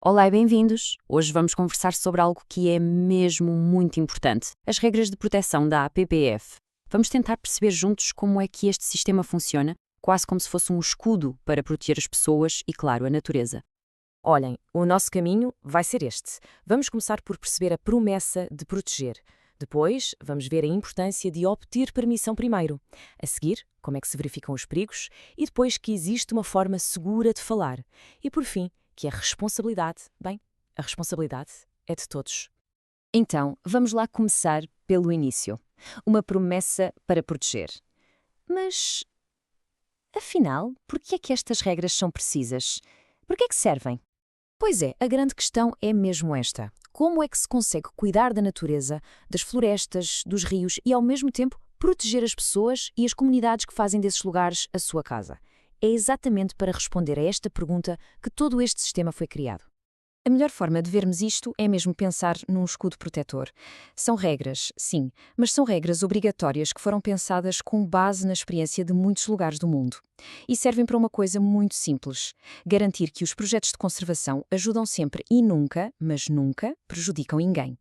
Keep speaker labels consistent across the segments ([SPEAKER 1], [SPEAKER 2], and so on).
[SPEAKER 1] Olá e bem-vindos! Hoje vamos conversar sobre algo que é mesmo muito importante: as regras de proteção da APPF. Vamos tentar perceber juntos como é que este sistema funciona, quase como se fosse um escudo para proteger as pessoas e, claro, a natureza.
[SPEAKER 2] Olhem, o nosso caminho vai ser este. Vamos começar por perceber a promessa de proteger. Depois, vamos ver a importância de obter permissão primeiro. A seguir, como é que se verificam os perigos. E depois que existe uma forma segura de falar. E por fim, que a responsabilidade, a responsabilidade é de todos.
[SPEAKER 1] Então, vamos lá começar pelo início. Uma promessa para proteger. Mas, afinal, por que é que estas regras são precisas? Por que é que servem?
[SPEAKER 2] Pois é, a grande questão é mesmo esta. Como é que se consegue cuidar da natureza, das florestas, dos rios e, ao mesmo tempo, proteger as pessoas e as comunidades que fazem desses lugares a sua casa? É exatamente para responder a esta pergunta que todo este sistema foi criado. A melhor forma de vermos isto é mesmo pensar num escudo protetor. São regras, sim, mas são regras obrigatórias que foram pensadas com base na experiência de muitos lugares do mundo. E servem para uma coisa muito simples: garantir que os projetos de conservação ajudam sempre e nunca, mas nunca, prejudicam ninguém.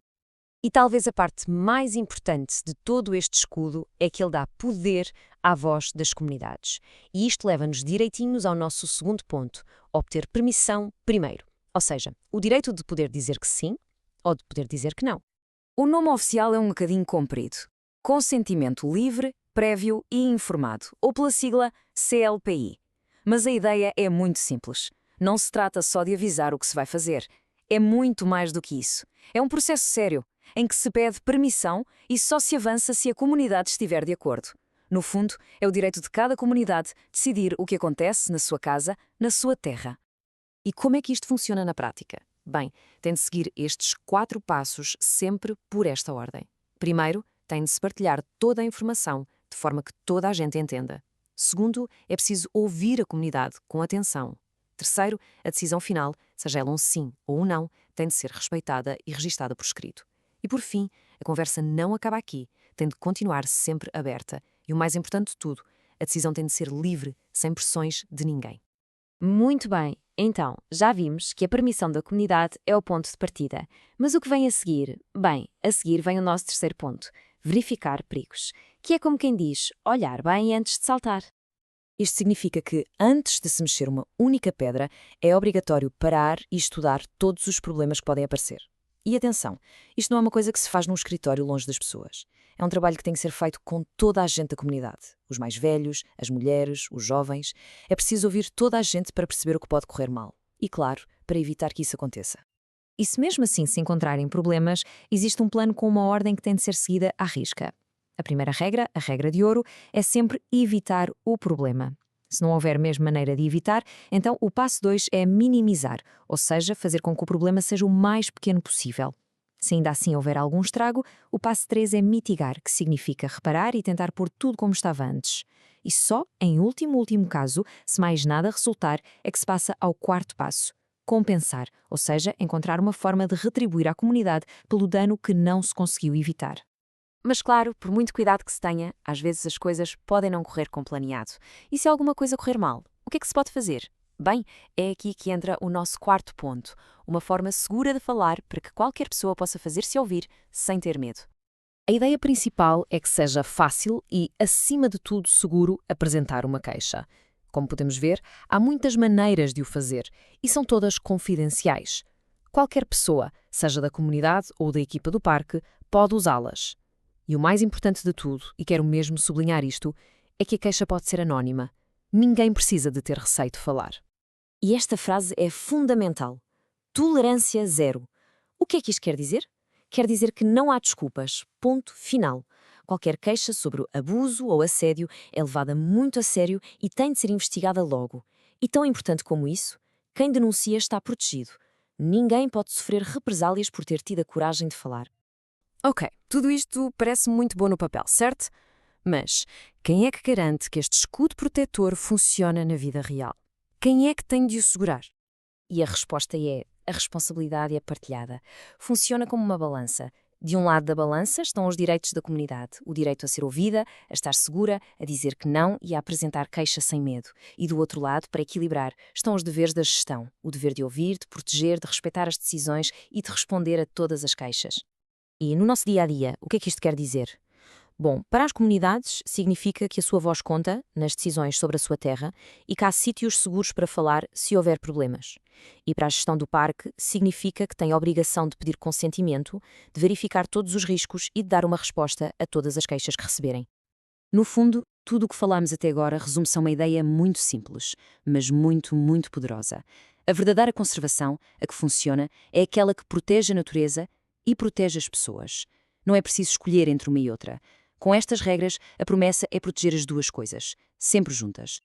[SPEAKER 3] E talvez a parte mais importante de todo este escudo é que ele dá poder à voz das comunidades. E isto leva-nos direitinhos ao nosso segundo ponto: obter permissão primeiro. Ou seja, o direito de poder dizer que sim ou de poder dizer que não.
[SPEAKER 2] O nome oficial é um bocadinho comprido: Consentimento Livre, Prévio e Informado, ou pela sigla CLPI. Mas a ideia é muito simples. Não se trata só de avisar o que se vai fazer. É muito mais do que isso. É um processo sério, em que se pede permissão e só se avança se a comunidade estiver de acordo. No fundo, é o direito de cada comunidade decidir o que acontece na sua casa, na sua terra. E como é que isto funciona na prática? Bem, tem de seguir estes 4 passos sempre por esta ordem. Primeiro, tem de se partilhar toda a informação, de forma que toda a gente entenda. Segundo, é preciso ouvir a comunidade com atenção. Terceiro, a decisão final, seja ela um sim ou um não, tem de ser respeitada e registada por escrito. E por fim, a conversa não acaba aqui, tem de continuar sempre aberta. E o mais importante de tudo, a decisão tem de ser livre, sem pressões de ninguém.
[SPEAKER 1] Muito bem, então, já vimos que a permissão da comunidade é o ponto de partida. Mas o que vem a seguir? Bem, a seguir vem o nosso terceiro ponto: verificar perigos, que é como quem diz, olhar bem antes de saltar.
[SPEAKER 2] Isto significa que, antes de se mexer uma única pedra, é obrigatório parar e estudar todos os problemas que podem aparecer. E atenção, isto não é uma coisa que se faz num escritório longe das pessoas. É um trabalho que tem que ser feito com toda a gente da comunidade. Os mais velhos, as mulheres, os jovens. É preciso ouvir toda a gente para perceber o que pode correr mal. E, claro, para evitar que isso aconteça. E se mesmo assim se encontrarem problemas, existe um plano com uma ordem que tem de ser seguida à risca. A primeira regra, a regra de ouro, é sempre evitar o problema. Se não houver mesmo maneira de evitar, então o passo 2 é minimizar, ou seja, fazer com que o problema seja o mais pequeno possível. Se ainda assim houver algum estrago, o passo 3 é mitigar, que significa reparar e tentar pôr tudo como estava antes. E só, em último caso, se mais nada resultar, é que se passa ao quarto passo: compensar, ou seja, encontrar uma forma de retribuir à comunidade pelo dano que não se conseguiu evitar.
[SPEAKER 1] Mas claro, por muito cuidado que se tenha, às vezes as coisas podem não correr como planeado. E se alguma coisa correr mal, o que é que se pode fazer? Bem, é aqui que entra o nosso quarto ponto: uma forma segura de falar para que qualquer pessoa possa fazer-se ouvir sem ter medo.
[SPEAKER 2] A ideia principal é que seja fácil e, acima de tudo, seguro apresentar uma queixa. Como podemos ver, há muitas maneiras de o fazer e são todas confidenciais. Qualquer pessoa, seja da comunidade ou da equipa do parque, pode usá-las. E o mais importante de tudo, e quero mesmo sublinhar isto, é que a queixa pode ser anónima. Ninguém precisa de ter receio de falar. E esta frase é fundamental: tolerância zero. O que é que isto quer dizer? Quer dizer que não há desculpas. Ponto final. Qualquer queixa sobre abuso ou assédio é levada muito a sério e tem de ser investigada logo. E tão importante como isso, quem denuncia está protegido. Ninguém pode sofrer represálias por ter tido a coragem de falar. Ok, tudo isto parece muito bom no papel, certo? Mas quem é que garante que este escudo protetor funciona na vida real? Quem é que tem de o segurar? E a resposta é: a responsabilidade é partilhada. Funciona como uma balança.
[SPEAKER 1] De um lado da balança estão os direitos da comunidade, o direito a ser ouvida, a estar segura, a dizer que não e a apresentar queixa sem medo. E do outro lado, para equilibrar, estão os deveres da gestão, o dever de ouvir, de proteger, de respeitar as decisões e de responder a todas as queixas.
[SPEAKER 2] E no nosso dia-a-dia, o que é que isto quer dizer? Bom, para as comunidades, significa que a sua voz conta nas decisões sobre a sua terra e que há sítios seguros para falar se houver problemas. E para a gestão do parque, significa que tem a obrigação de pedir consentimento, de verificar todos os riscos e de dar uma resposta a todas as queixas que receberem.
[SPEAKER 1] No fundo, tudo o que falámos até agora resume-se a uma ideia muito simples, mas muito, muito poderosa. A verdadeira conservação, a que funciona, é aquela que protege a natureza e protege as pessoas. Não é preciso escolher entre uma e outra. Com estas regras, a promessa é proteger as duas coisas, sempre juntas.